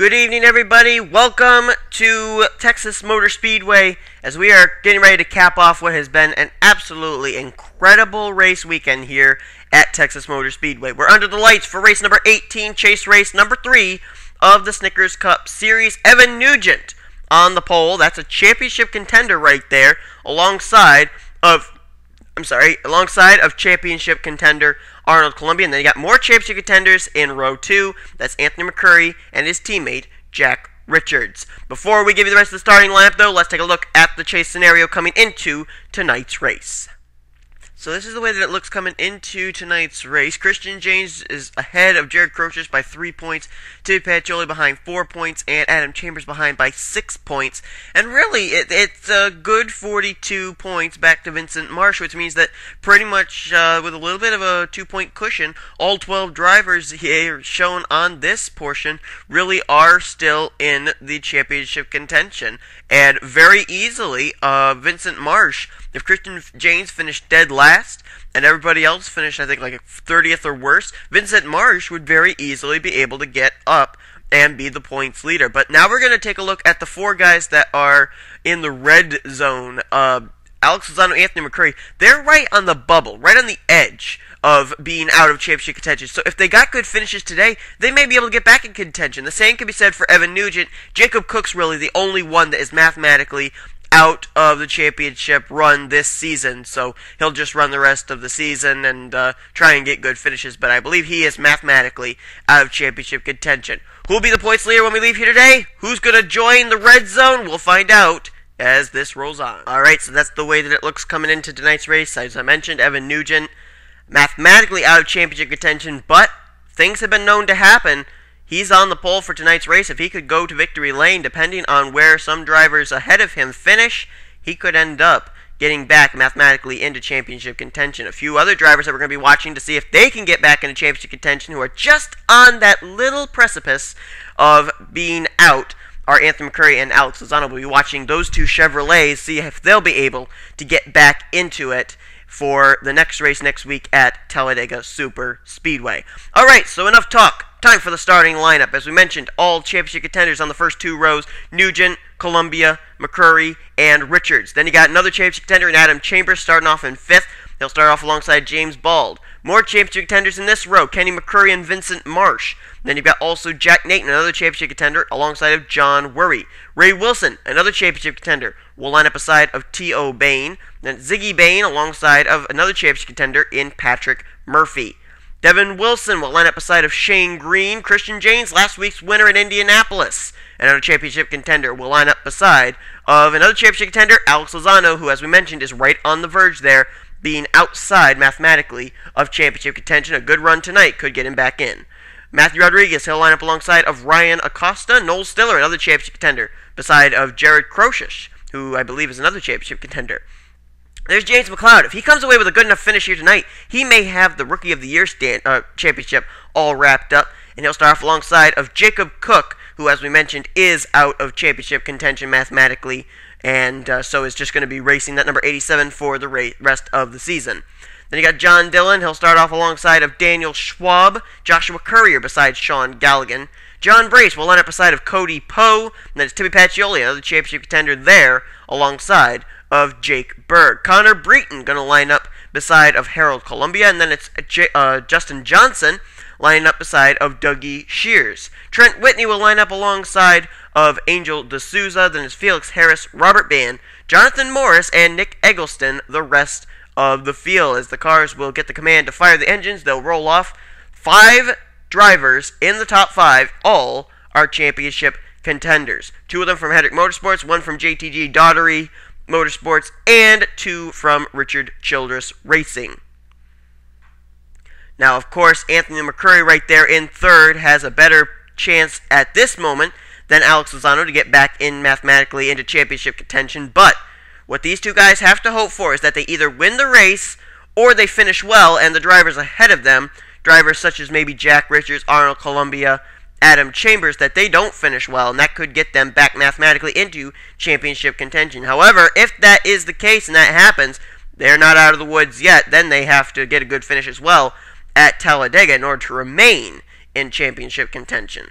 Good evening, everybody. Welcome to Texas Motor Speedway as we are getting ready to cap off what has been an absolutely incredible race weekend here at Texas Motor Speedway. We're under the lights for race number 18, chase race number 3 of the Snickers Cup Series. Evan Nugent on the pole. That's a championship contender right there, alongside of championship contender Arnold Columbia. And then you got more championship contenders in row 2. That's Anthony McCurry and his teammate Jack Richards. Before we give you the rest of the starting lineup, though, let's take a look at the chase scenario coming into tonight's race. So this is the way that it looks coming into tonight's race. Christian James is ahead of Jared Crochus by 3 points, Timmy Pacioli behind 4 points, and Adam Chambers behind by 6 points. And really, it's a good 42 points back to Vincent Marsh, which means that pretty much with a little bit of a 2-point cushion, all 12 drivers here shown on this portion really are still in the championship contention. And very easily, Vincent Marsh, if Christian James finished dead last, and everybody else finished, I think, like 30th or worse, Vincent Marsh would very easily be able to get up and be the points leader. But now we're going to take a look at the 4 guys that are in the red zone. Alex Lozano, Anthony McCurry, they're right on the bubble, right on the edge of being out of championship contention. So if they got good finishes today, they may be able to get back in contention. The same can be said for Evan Nugent. Jacob Cook's really the only one that is mathematically out of the championship run this season, so he'll just run the rest of the season and try and get good finishes, but I believe he is mathematically out of championship contention. Who will be the points leader when we leave here today? Who's going to join the red zone? We'll find out as this rolls on. Alright, so that's the way that it looks coming into tonight's race. As I mentioned, Evan Nugent mathematically out of championship contention, but things have been known to happen. He's on the pole for tonight's race. If he could go to victory lane, depending on where some drivers ahead of him finish, he could end up getting back mathematically into championship contention. A few other drivers that we're going to be watching to see if they can get back into championship contention, who are just on that little precipice of being out, are Anthony McCurry and Alex Lozano. We'll be watching those 2 Chevrolets, see if they'll be able to get back into it for the next race next week at Talladega Super Speedway. Alright, so enough talk. Time for the starting lineup. As we mentioned, all championship contenders on the first 2 rows: Nugent, Columbia, McCurry, and Richards. Then you got another championship contender in Adam Chambers starting off in 5th. He'll start off alongside James Bald. More championship contenders in this row: Kenny McCurry and Vincent Marsh. Then you've got also Jack Nathan, another championship contender, alongside of John Worry. Ray Wilson, another championship contender, will line up aside of T.O. Bain. Then Ziggy Bain alongside of another championship contender in Patrick Murphy. Devin Wilson will line up beside of Shane Green. Christian James, last week's winner in Indianapolis, another championship contender, will line up beside of another championship contender, Alex Lozano, who, as we mentioned, is right on the verge there, being outside mathematically of championship contention. A good run tonight could get him back in. Matthew Rodriguez, he'll line up alongside of Ryan Acosta. Noel Stiller, another championship contender, beside of Jared Crochus, who I believe is another championship contender. There's James McLeod. If he comes away with a good enough finish here tonight, he may have the Rookie of the Year championship all wrapped up, and he'll start off alongside of Jacob Cook, who, as we mentioned, is out of championship contention mathematically, and so is just going to be racing that number 87 for the rest of the season. Then you got John Dillon. He'll start off alongside of Daniel Schwab, Joshua Courier beside Sean Galligan. John Brace will line up beside of Cody Poe, and then it's Timmy Pacioli, another championship contender there, alongside of Jake Berg. Connor Breton going to line up beside of Harold Columbia, and then it's Justin Johnson lining up beside of Dougie Shears. Trent Whitney will line up alongside of Angel D'Souza, then it's Felix Harris, Robert Band, Jonathan Morris, and Nick Eggleston, the rest of the field. As the cars will get the command to fire the engines, they'll roll off. 5 drivers in the top 5, all are championship contenders. 2 of them from Hedrick Motorsports, 1 from JTG Daughtery Motorsports, and 2 from Richard Childress Racing. Now, of course, Anthony McCurry right there in 3rd has a better chance at this moment than Alex Lozano to get back in mathematically into championship contention, but what these 2 guys have to hope for is that they either win the race or they finish well, and the drivers ahead of them, drivers such as maybe Jack Richards, Arnold Columbia, Adam Chambers, that they don't finish well, and that could get them back mathematically into championship contention. However, if that is the case and that happens, they're not out of the woods yet. Then they have to get a good finish as well at Talladega in order to remain in championship contention.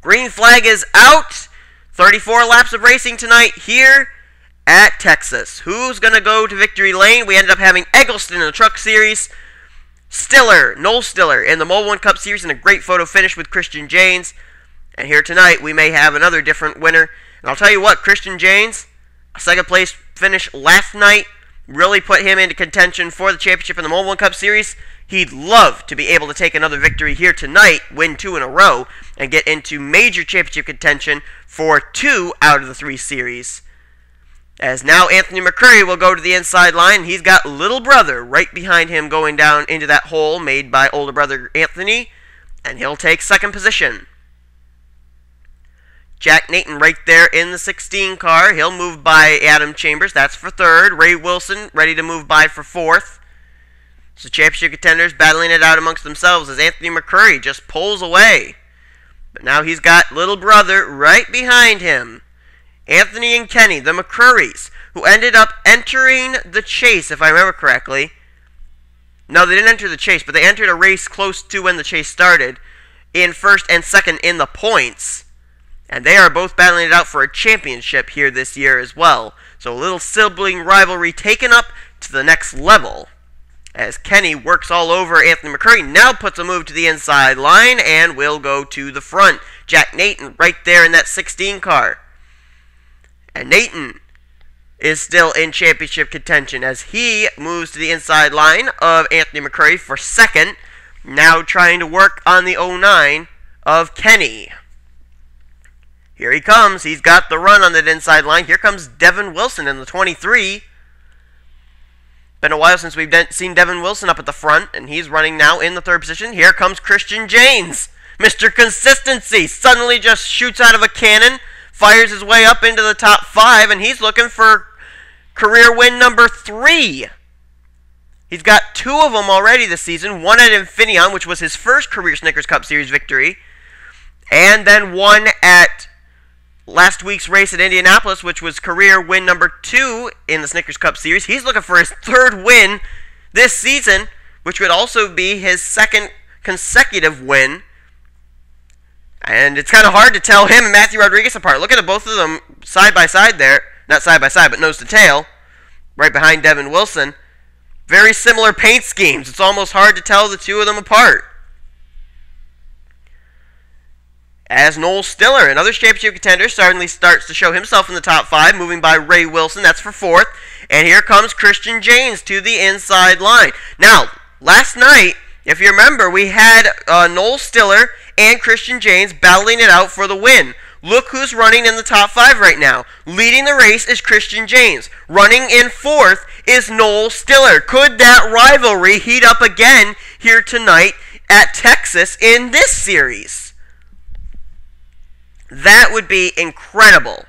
Green flag is out. 34 laps of racing tonight here at Texas. Who's going to go to victory lane? We ended up having Eggleston in the Truck Series. Noel Stiller in the Mole 1 Cup Series, and a great photo finish with Christian Janes. And here tonight, we may have another different winner. And I'll tell you what, Christian Janes, a second place finish last night, really put him into contention for the championship in the Mole 1 Cup Series. He'd love to be able to take another victory here tonight, win 2 in a row, and get into major championship contention for 2 out of the 3 series. As now Anthony McCurry will go to the inside line. He's got little brother right behind him going down into that hole made by older brother Anthony, and he'll take second position. Jack Nathan right there in the 16 car. He'll move by Adam Chambers. That's for third. Ray Wilson ready to move by for fourth. So championship contenders battling it out amongst themselves as Anthony McCurry just pulls away. But now he's got little brother right behind him. Anthony and Kenny, the McCurrys, who ended up entering the chase, if I remember correctly. No, they didn't enter the chase, but they entered a race close to when the chase started, in first and second in the points. And they are both battling it out for a championship here this year as well. So a little sibling rivalry taken up to the next level, as Kenny works all over Anthony McCurry, now puts a move to the inside line and will go to the front. Jack Nathan right there in that 16 car. And Nathan is still in championship contention as he moves to the inside line of Anthony McCurry for second, now trying to work on the 09 of Kenny. Here he comes. He's got the run on that inside line. Here comes Devin Wilson in the 23. Been a while since we've seen Devin Wilson up at the front, and he's running now in the third position. Here comes Christian Janes. Mr. Consistency suddenly just shoots out of a cannon, fires his way up into the top 5, and he's looking for career win number 3. He's got 2 of them already this season. One at Infineon, which was his first career Snickers Cup Series victory, and then one at last week's race at Indianapolis, which was career win number 2 in the Snickers Cup Series. He's looking for his 3rd win this season, which would also be his 2nd consecutive win. And it's kind of hard to tell him and Matthew Rodriguez apart. Look at both of them side by side there. Not side by side, but nose to tail. Right behind Devin Wilson. Very similar paint schemes. It's almost hard to tell the 2 of them apart. As Noel Stiller, another championship contender, suddenly starts to show himself in the top 5, moving by Ray Wilson. That's for 4th. And here comes Christian Janes to the inside line. Now, last night, if you remember, we had Noel Stiller and Christian Janes battling it out for the win. Look who's running in the top 5 right now. Leading the race is Christian Janes. Running in 4th is Noel Stiller. Could that rivalry heat up again here tonight at Texas in this series? That would be incredible.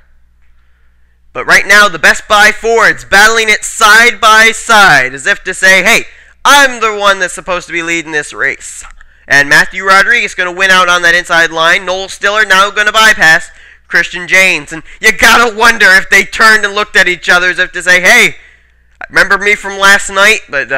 But right now, the Best Buy Fords battling it side by side, as if to say, hey, I'm the one that's supposed to be leading this race. And Matthew Rodriguez going to win out on that inside line. Noel Stiller now going to bypass Christian Janes. And you got to wonder if they turned and looked at each other as if to say, hey, remember me from last night? But,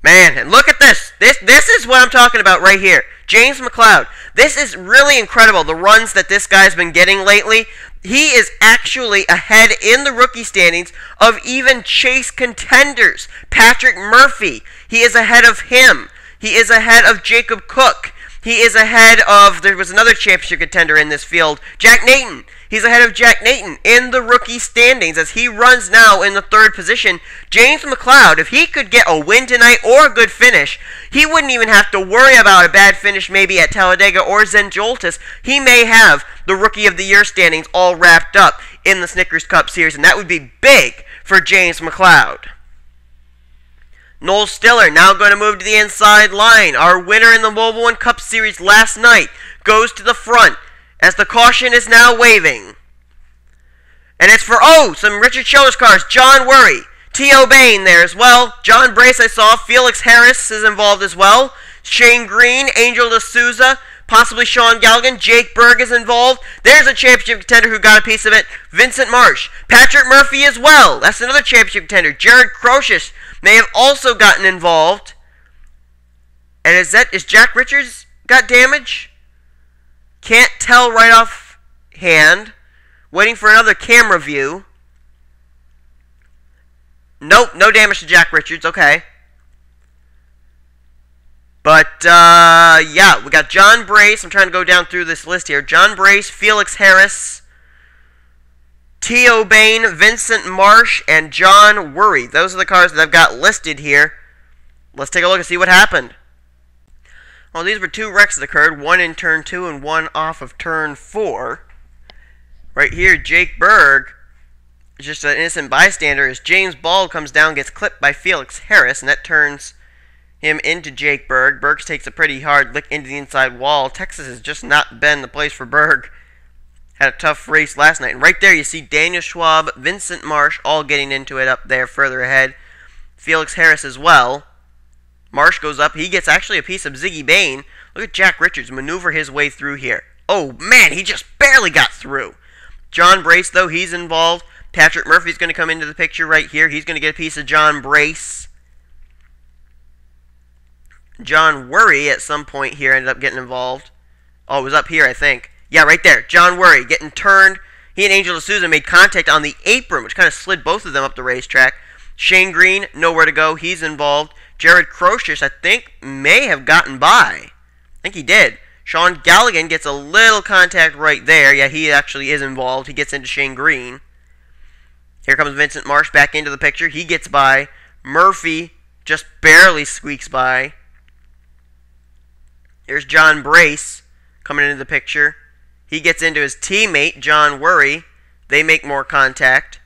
man, and look at this. This is what I'm talking about right here. James McLeod. This is really incredible, the runs that this guy's been getting lately. He is actually ahead in the rookie standings of even Chase contenders. Patrick Murphy, he is ahead of him. He is ahead of Jacob Cook. He is ahead of, there was another championship contender in this field, Jack Nathan. He's ahead of Jack Nathan in the rookie standings as he runs now in the 3rd position. James McLeod, if he could get a win tonight or a good finish, he wouldn't even have to worry about a bad finish maybe at Talladega or Zen-Joltis. He may have the Rookie of the Year standings all wrapped up in the Snickers Cup Series, and that would be big for James McLeod. Noel Stiller now going to move to the inside line. Our winner in the Mobile 1 Cup Series last night goes to the front as the caution is now waving. And it's for, some Richard Childress cars. John Worry, T.O. Bain there as well. John Brace I saw. Felix Harris is involved as well. Shane Green, Angel D'Souza, possibly Sean Galligan. Jake Berg is involved. There's a championship contender who got a piece of it. Vincent Marsh. Patrick Murphy as well. That's another championship contender. Jared Crocious may have also gotten involved. And is Jack Richards got damage? Can't tell right off hand. Waiting for another camera view. Nope, no damage to Jack Richards. Okay. But, yeah, we got John Brace. I'm trying to go down through this list here. John Brace, Felix Harris, T.O. Bain, Vincent Marsh, and John Worry. Those are the cars that I've got listed here. Let's take a look and see what happened. Well, these were two wrecks that occurred, one in turn 2 and one off of turn 4. Right here, Jake Berg is just an innocent bystander as James Bald comes down, gets clipped by Felix Harris, and that turns him into Jake Berg. Berg takes a pretty hard lick into the inside wall. Texas has just not been the place for Berg. Had a tough race last night. And right there you see Daniel Schwab, Vincent Marsh all getting into it up there further ahead. Felix Harris as well. Marsh goes up. He gets actually a piece of Ziggy Bain. Look at Jack Richards maneuver his way through here. Oh, man, he just barely got through. John Brace, though, he's involved. Patrick Murphy's going to come into the picture right here. He's going to get a piece of John Brace. John Worry at some point here ended up getting involved. Oh, it was up here, I think. Yeah, right there. John Worry getting turned. He and Angel D'Souza made contact on the apron, which kind of slid both of them up the racetrack. Shane Green, nowhere to go. He's involved. Jared Crocious, I think, may have gotten by. I think he did. Sean Galligan gets a little contact right there. Yeah, he actually is involved. He gets into Shane Green. Here comes Vincent Marsh back into the picture. He gets by. Murphy just barely squeaks by. Here's John Brace coming into the picture. He gets into his teammate, John Worry. They make more contact.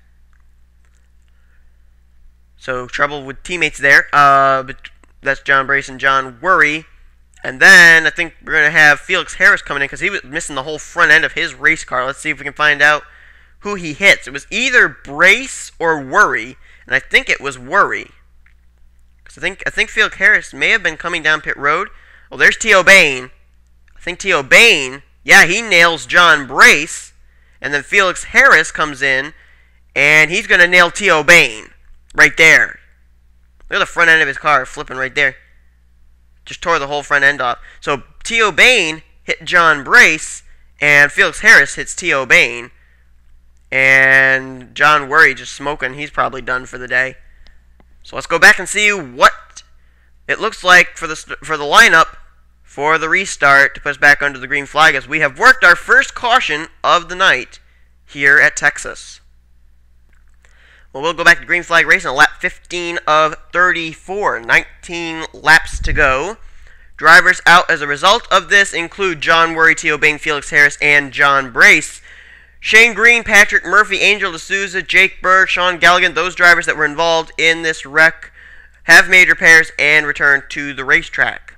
So, trouble with teammates there. But that's John Brace and John Worry. And then, I think we're going to have Felix Harris coming in because he was missing the whole front end of his race car. Let's see if we can find out who he hits. It was either Brace or Worry. And I think it was Worry. Because I think Felix Harris may have been coming down pit road. Well, there's T.O. Bain. I think T.O. Bain, yeah, he nails John Brace. And then Felix Harris comes in, and he's going to nail T.O. Bain right there. Look at the front end of his car flipping right there. Just tore the whole front end off. So T.O. Bain hit John Brace, and Felix Harris hits T.O. Bain. And John Worry just smoking. He's probably done for the day. So let's go back and see what it looks like for the lineup for the restart to put us back under the green flag as we have worked our first caution of the night here at Texas. Well, we'll go back to green flag racing, lap 15 of 34, 19 laps to go. Drivers out as a result of this include John Worry, T.O. Bain, Felix Harris, and John Brace. Shane Green, Patrick Murphy, Angel D'Souza, Jake Berg, Sean Galligan, those drivers that were involved in this wreck have made repairs and returned to the racetrack.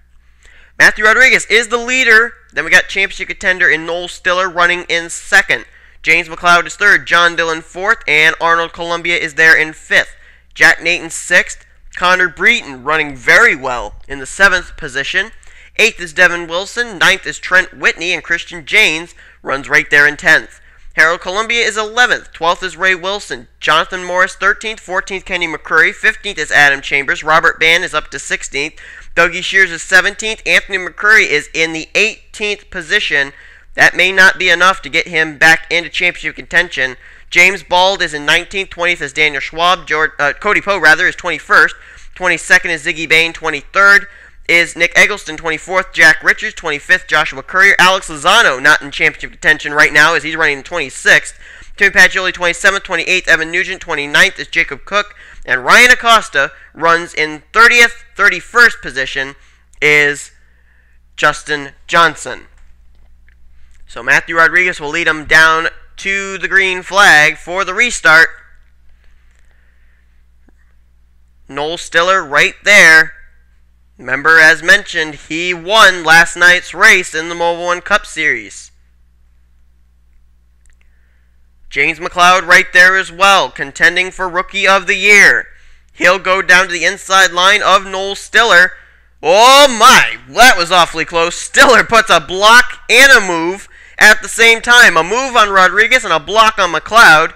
Matthew Rodriguez is the leader. Then we got championship contender in Noel Stiller running in second. James McLeod is third. John Dillon fourth. And Arnold Columbia is there in fifth. Jack Nathan sixth. Connor Breton running very well in the seventh position. Eighth is Devin Wilson. Ninth is Trent Whitney. And Christian Janes runs right there in 10th. Harold Columbia is 11th. 12th is Ray Wilson. Jonathan Morris 13th. 14th Kenny McCurry. 15th is Adam Chambers. Robert Bann is up to 16th. Dougie Shears is 17th. Anthony McCurry is in the 18th position. That may not be enough to get him back into championship contention. James Bald is in 19th. 20th is Daniel Schwab. Cody Poe, is 21st. 22nd is Ziggy Bain. 23rd is Nick Eggleston. 24th, Jack Richards. 25th, Joshua Courier. Alex Lozano not in championship contention right now as he's running in 26th. Timmy Pacioli, 27th. 28th, Evan Nugent. 29th is Jacob Cook. And Ryan Acosta runs in 30th. 31st position is Justin Johnson. So Matthew Rodriguez will lead him down to the green flag for the restart. Noel Stiller right there. Remember, as mentioned, he won last night's race in the Mobil 1 Cup Series. James McLeod right there as well, contending for Rookie of the Year. He'll go down to the inside line of Noel Stiller. Oh my, that was awfully close. Stiller puts a block and a move at the same time. A move on Rodriguez and a block on McLeod.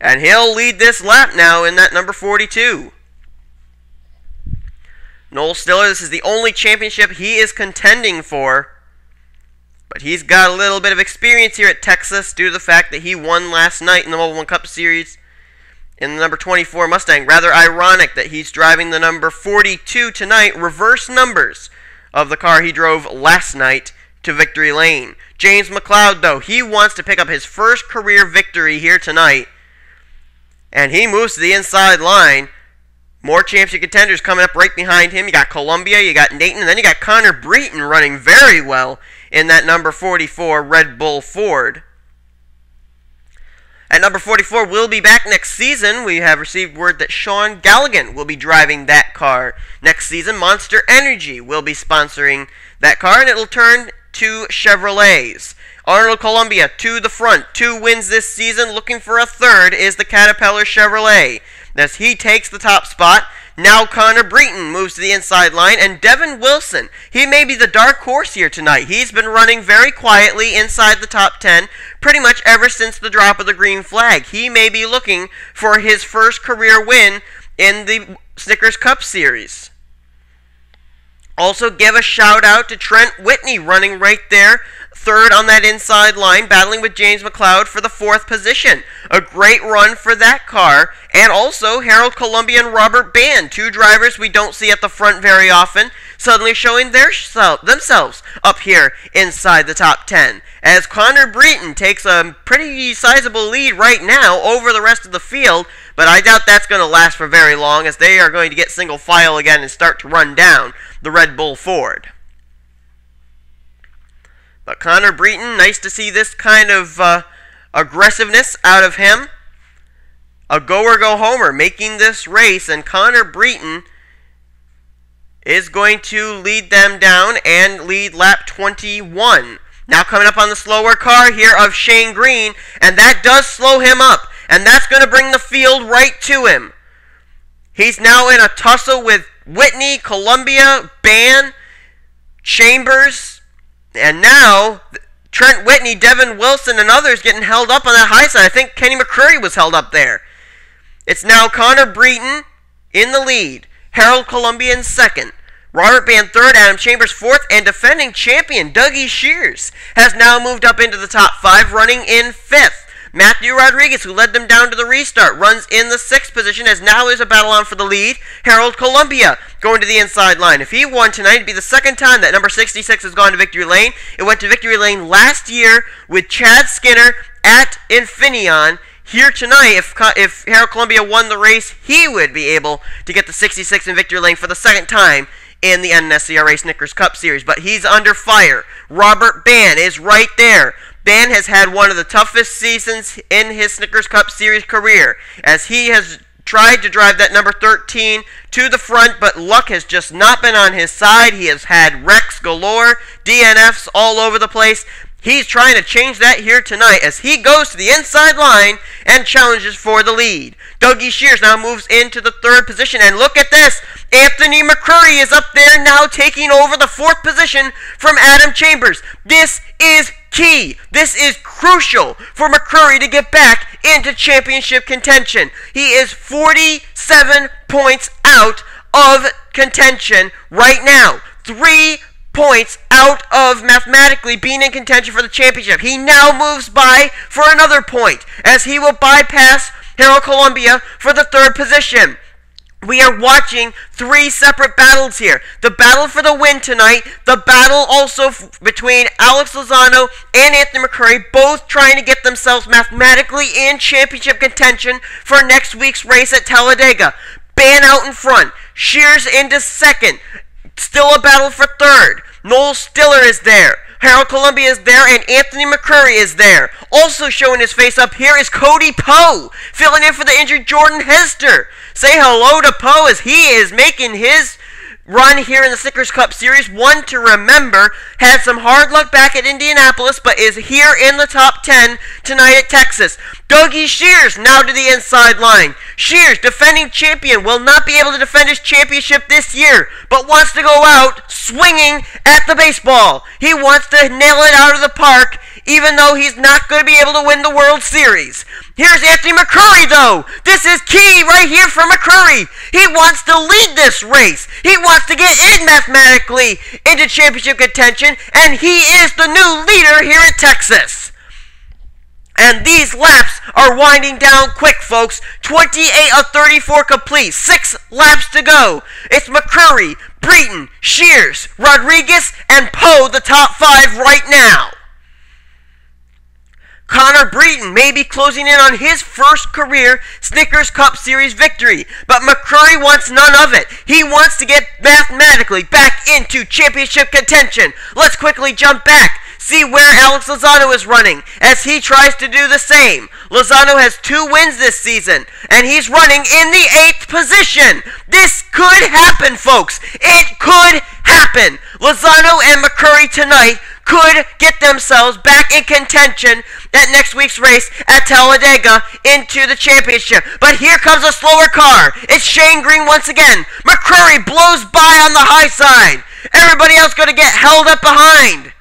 And he'll lead this lap now in that number 42. Noel Stiller, this is the only championship he is contending for. But he's got a little bit of experience here at Texas due to the fact that he won last night in the Mobile One Cup Series in the number 24 Mustang. Rather ironic that he's driving the number 42 tonight, reverse numbers of the car he drove last night to victory lane. James McLeod, though, he wants to pick up his first career victory here tonight, and he moves to the inside line. More championship contenders coming up right behind him. You got Columbia, you got Nathan, and then you got Connor Breton running very well in that number 44 Red Bull Ford. At number 44, we'll be back next season. We have received word that Sean Galligan will be driving that car next season. Monster Energy will be sponsoring that car, and it'll turn to Chevrolets. Arnold Columbia to the front. 2 wins this season. Looking for a third is the Caterpillar Chevrolet, as he takes the top spot. Now Connor Breton moves to the inside line, and Devin Wilson, he may be the dark horse here tonight. He's been running very quietly inside the top 10 pretty much ever since the drop of the green flag. He may be looking for his first career win in the Snickers Cup Series. Also give a shout out to Trent Whitney running right there, third on that inside line, battling with James McLeod for the 4th position. A great run for that car. And also Harold Columbia and Robert Band, 2 drivers we don't see at the front very often, suddenly showing themselves up here inside the top 10. As Connor Breton takes a pretty sizable lead right now over the rest of the field, but I doubt that's going to last for very long, as they are going to get single file again and start to run down the Red Bull Ford. But Connor Breton, nice to see this kind of aggressiveness out of him. A go-or-go-homer making this race, and Connor Breton is going to lead them down and lead lap 21. Now coming up on the slower car here of Shane Green, and that does slow him up, and that's going to bring the field right to him. He's now in a tussle with Whitney, Columbia, Ban, Chambers, and now Trent Whitney, Devin Wilson, and others getting held up on that high side. I think Kenny McCurry was held up there. It's now Connor Breton in the lead, Harold Columbia in second, Robert Band third, Adam Chambers fourth, and defending champion Dougie Shears has now moved up into the top 5, running in 5th. Matthew Rodriguez, who led them down to the restart, runs in the 6th position, as now is a battle on for the lead. Harold Columbia going to the inside line. If he won tonight, it'd be the second time that number 66 has gone to victory lane. It went to victory lane last year with Chad Skinner at Infineon. Here tonight, if Harold Columbia won the race, he would be able to get the 66 in victory lane for the second time in the NNSCRA Snickers Cup Series. But he's under fire. Robert Ban is right there. Ban has had one of the toughest seasons in his Snickers Cup Series career, as he has tried to drive that number 13 to the front, but luck has just not been on his side. He has had wrecks galore, DNFs all over the place. He's trying to change that here tonight as he goes to the inside line and challenges for the lead. Dougie Shears now moves into the 3rd position, and look at this. Anthony McCurry is up there now, taking over the 4th position from Adam Chambers. This is key. This is crucial for McCurry to get back into championship contention. He is 47 points out of contention right now. 3 points out of mathematically being in contention for the championship. He now moves by for another point, as he will bypass Harold Columbia for the 3rd position. We are watching 3 separate battles here. The battle for the win tonight, the battle also between Alex Lozano and Anthony McCurry, both trying to get themselves mathematically in championship contention for next week's race at Talladega. Ban out in front, Shears into 2nd, still a battle for 3rd. Noel Stiller is there. Harold Columbia is there, and Anthony McCurry is there. Also showing his face up here is Cody Poe, filling in for the injured Jordan Hester. Say hello to Poe as he is making his run here in the Snickers Cup Series. One to remember. Had some hard luck back at Indianapolis, but is here in the top 10 tonight at Texas. Dougie Shears now to the inside line. Shears, defending champion, will not be able to defend his championship this year, but wants to go out swinging at the baseball. He wants to nail it out of the park even though he's not going to be able to win the World Series. Here's Anthony McCurry, though. This is key right here for McCurry. He wants to lead this race. He wants to get in mathematically into championship contention, and he is the new leader here at Texas. And these laps are winding down quick, folks. 28 of 34 complete. 6 laps to go. It's McCurry, Breton, Shears, Rodriguez, and Poe, the top 5 right now. Connor Breton may be closing in on his first career Snickers Cup Series victory, but McCurry wants none of it. He wants to get mathematically back into championship contention. Let's quickly jump back. See where Alex Lozano is running as he tries to do the same. Lozano has 2 wins this season, and he's running in the 8th position. This could happen, folks. It could happen. Lozano and McCurry tonight could get themselves back in contention at next week's race at Talladega into the championship. But here comes a slower car. It's Shane Green once again. McCurry blows by on the high side. Everybody else going to get held up behind.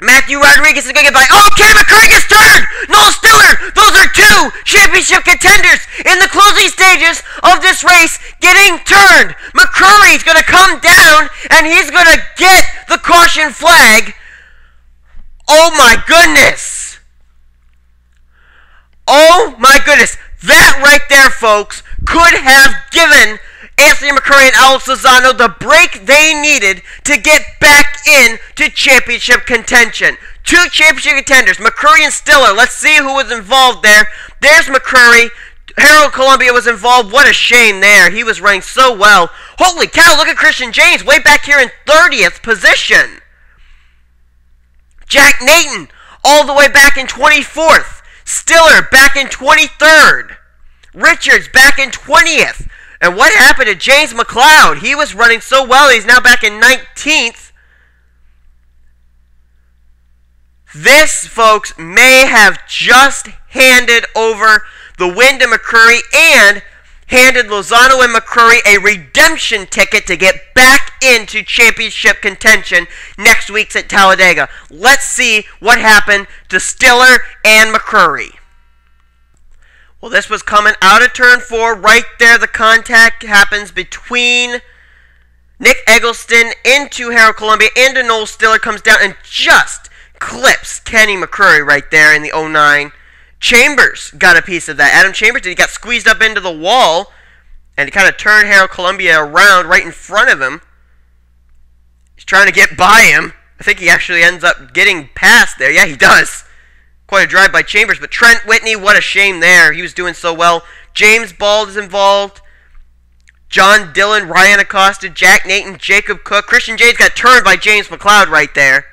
Matthew Rodriguez is going to get by. Okay, McCurry gets turned! Noel Stiller! Those are 2 championship contenders in the closing stages of this race getting turned. McCurry's going to come down, and he's going to get the caution flag. Oh my goodness! Oh my goodness. That right there, folks, could have given Anthony McCurry and Alex Lozano the break they needed to get back in to championship contention. 2 championship contenders, McCurry and Stiller. Let's see who was involved there. There's McCurry. Harold Columbia was involved. What a shame there. He was running so well. Holy cow, look at Christian James way back here in 30th position. Jack Nathan all the way back in 24th. Stiller back in 23rd. Richards back in 20th. And what happened to James McLeod? He was running so well, he's now back in 19th. This, folks, may have just handed over the win to McCurry and handed Lozano and McCurry a redemption ticket to get back into championship contention next week's at Talladega. Let's see what happened to Stiller and McCurry. Well, this was coming out of turn 4. Right there, the contact happens between Nick Eggleston into Harold Columbia, into Noel Stiller, comes down and just clips Kenny McCurry right there in the 09. Chambers got a piece of that. Adam Chambers, he got squeezed up into the wall, and he kind of turned Harold Columbia around right in front of him. He's trying to get by him. I think he actually ends up getting past there. Yeah, he does. Quite a drive by Chambers, but Trent Whitney, what a shame there. He was doing so well. James Bald is involved. John Dillon, Ryan Acosta, Jack Nathan, Jacob Cook. Christian James got turned by James McLeod right there.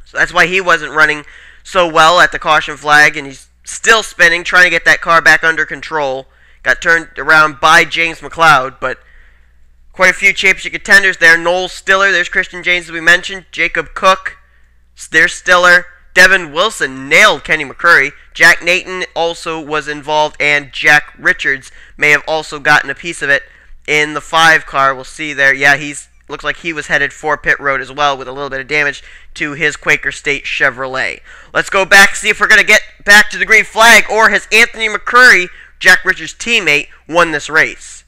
So that's why he wasn't running so well at the caution flag, and he's still spinning, trying to get that car back under control. Got turned around by James McLeod, but quite a few championship contenders there. Noel Stiller, there's Christian James as we mentioned. Jacob Cook, there's Stiller. Devin Wilson nailed Kenny McCurry. Jack Nathan also was involved, and Jack Richards may have also gotten a piece of it in the 5 car. We'll see there. Yeah, looks like he was headed for pit road as well with a little bit of damage to his Quaker State Chevrolet. Let's go back, see if we're going to get back to the green flag, or has Anthony McCurry, Jack Richards' teammate, won this race?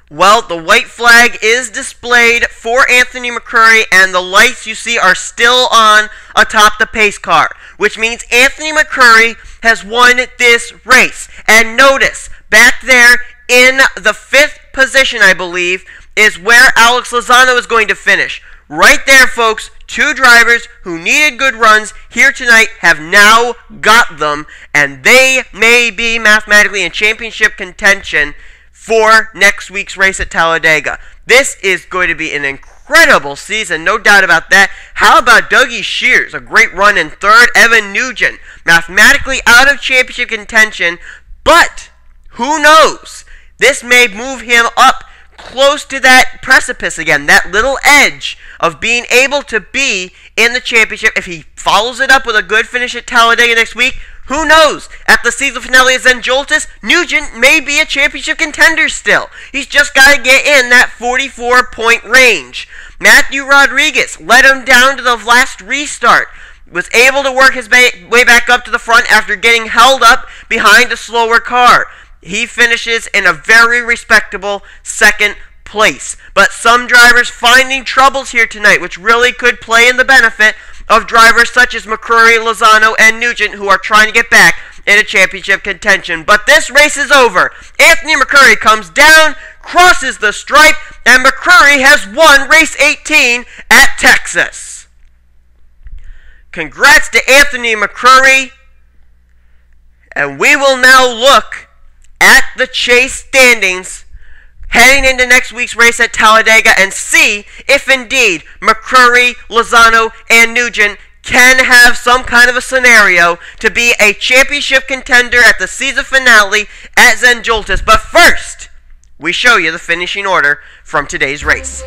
Well, the white flag is displayed for Anthony McCurry, and the lights you see are still on atop the pace car, which means Anthony McCurry has won this race. And notice, back there in the 5th position, I believe, is where Alex Lozano is going to finish. Right there, folks, 2 drivers who needed good runs here tonight have now got them, and they may be mathematically in championship contention for next week's race at Talladega. This is going to be an incredible season, no doubt about that. How about Dougie Shears? A great run in 3rd. Evan Nugent, mathematically out of championship contention, but who knows? This may move him up close to that precipice again, that little edge of being able to be in the championship. If he follows it up with a good finish at Talladega next week, who knows? At the season finale at Zenjoltis, Nugent may be a championship contender still. He's just got to get in that 44-point range. Matthew Rodriguez led him down to the last restart. Was able to work his way back up to the front after getting held up behind a slower car. He finishes in a very respectable second place. But some drivers finding troubles here tonight, which really could play in the benefit of drivers such as McCurry, Lozano, and Nugent, who are trying to get back into championship contention. But this race is over. Anthony McCurry comes down, crosses the stripe, and McCurry has won race 18 at Texas. Congrats to Anthony McCurry. And we will now look at the Chase standings heading into next week's race at Talladega and see if indeed McCurry, Lozano, and Nugent can have some kind of a scenario to be a championship contender at the season finale at Zandvoorts. But first, we show you the finishing order from today's race.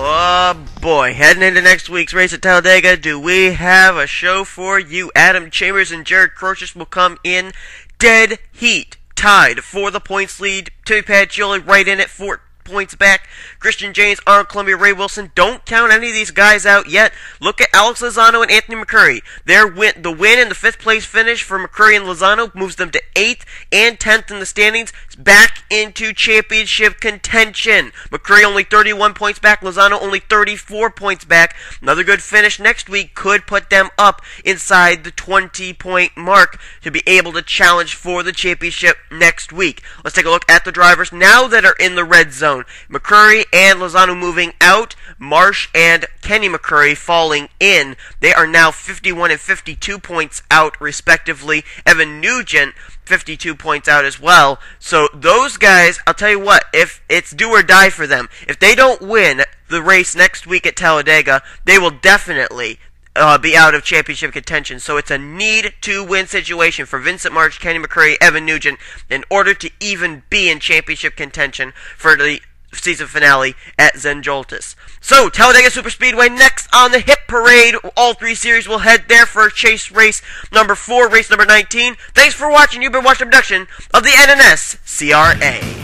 Oh boy, heading into next week's race at Talladega, do we have a show for you? Adam Chambers and Jared Crocius will come in dead heat, tied for the points lead. Timmy Pacioli right in it, 4 points back. Christian James, Arnold Columbia, Ray Wilson. Don't count any of these guys out yet. Look at Alex Lozano and Anthony McCurry. The win and the 5th place finish for McCurry and Lozano moves them to 8th and 10th in the standings, back into championship contention. McCurry only 31 points back, Lozano only 34 points back. Another good finish next week could put them up inside the 20-point mark to be able to challenge for the championship next week. Let's take a look at the drivers now that are in the red zone. McCurry and Lozano moving out, Marsh and Kenny McCurry falling in. They are now 51 and 52 points out respectively. Evan Nugent 52 points out as well. So those guys, I'll tell you what, if it's do or die for them, if they don't win the race next week at Talladega, they will definitely be out of championship contention. So it's a need-to-win situation for Vincent Marsh, Kenny McCurry, Evan Nugent in order to even be in championship contention for the season finale at Zandvoorts. So, Talladega Superspeedway next on the hit parade. All 3 series will head there for Chase race number 4, race number 19. Thanks for watching. You've been watching a production of the NNSCRA.